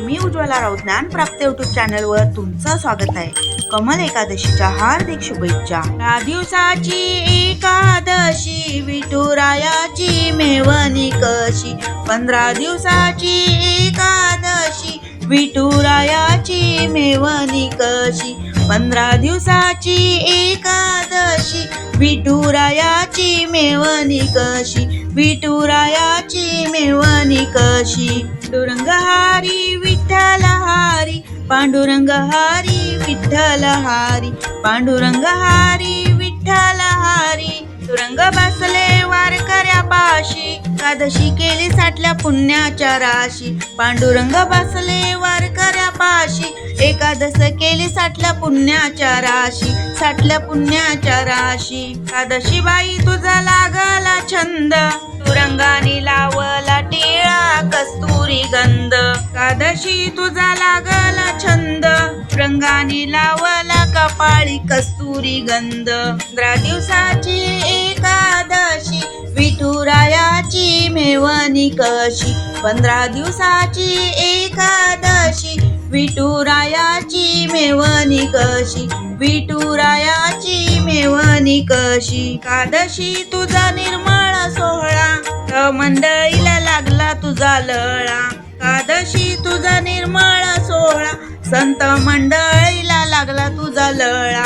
मी Ujjwala Raut ज्ञानप्राप्त YouTube चॅनलवर तुमचं स्वागत आहे। कमल एकादशीच्या हार्दिक शुभेच्छा। या दिवसाची एकादशी विठुरायाची मेवणी कशी, 15 दिवसाची एकादशी विठुरायाची मेवणी कशी, 15 दिवसाची एकादशी विठुरायाची मेवणी कशी, विठुरायाची मेवणी कशी। पांडुरंग हरी विठ्ठल हरी, पांडुरंग हरी विठ्ठल हरी, पांडुरंग हरी विठ्ठल हरी। पांडुरंग बसले वारकऱ्यापाशी, एकादशी केली साठल्या पुण्याच्या राशी। पांडुरंग बसले वारकऱ्यापाशी, एकादश केली साठल्या पुण्याच्या राशी, साठल्या पुण्याच्या राशी। एकादशी बाई तुझा लागला छंद, पांडुरंगानी लावला टिळा कस्तुरी गंध। एकादशी तुझा लागला छंद, पांडुरंगानी लावला कपाळी कस्तुरी गंध। 15 दिवसाची एकादशी विठुरायाची मेवणी कशी, 15 दिवसाची एकादशी विठुरायाची मेवणी कशी, विठुरायाची मेवणी कशी। एकादशी तुझा निर्मळ सोहळा, मंडळीला लागला तुझा लळा। एकादशी तुझा निर्मळ सोहळा, संत मंडळीला लागला तुझा लळा।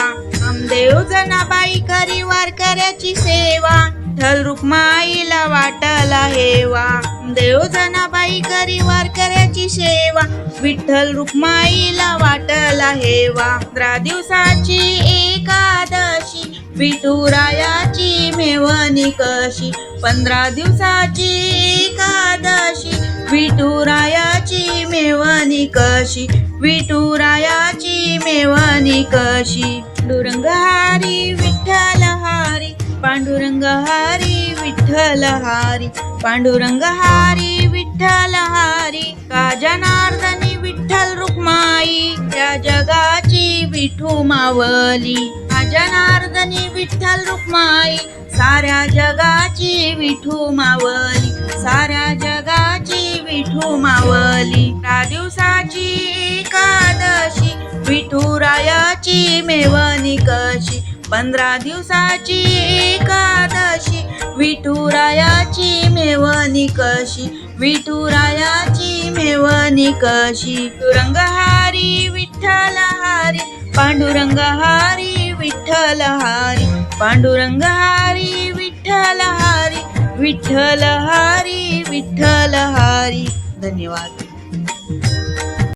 आमदेव जनाबाई करी वारकऱ्याची सेवा, विठ्ठल रुक्माईला वाटला हेवा। देव जनाबाई करी वारकऱ्याची सेवा, विठ्ठल रुक्माईला वाटला हेवा। 15 दिवसाची एकादशी विठुरायाची मेवणी कशी, 15 दिवसाची एकादशी विठुरायाची मेवणी कशी, विठुरायाची मेवणी कशी। पांडुरंग हरी विठ्ठल हरी, पांडुरंग हरी विठ्ठल हरी, पांडुरंग हरी विठ्ठल हरी। का जनार्दनी विठ्ठल रुक्माई, त्या जगाची विठू मावली। का जनार्दनी विठ्ठल रुक्माई, साऱ्या जगाची विठू मावली, साऱ्या जगाची विठू मावली। 15 दिवसाची एकादशी विठुरायाची मेवणी कशी, 15 दिवसाची एकादशी विठुरायाची मेवणी कशी, विठुरायाची मेवणी कशी। पांडुरंग हरी विठ्ठल हरी, पांडुरंग हरी विठ्ठल हरी, पांडुरंग हरी विठ्ठल हरी, विठ्ठल हरी विठ्ठल हरी। धन्यवाद।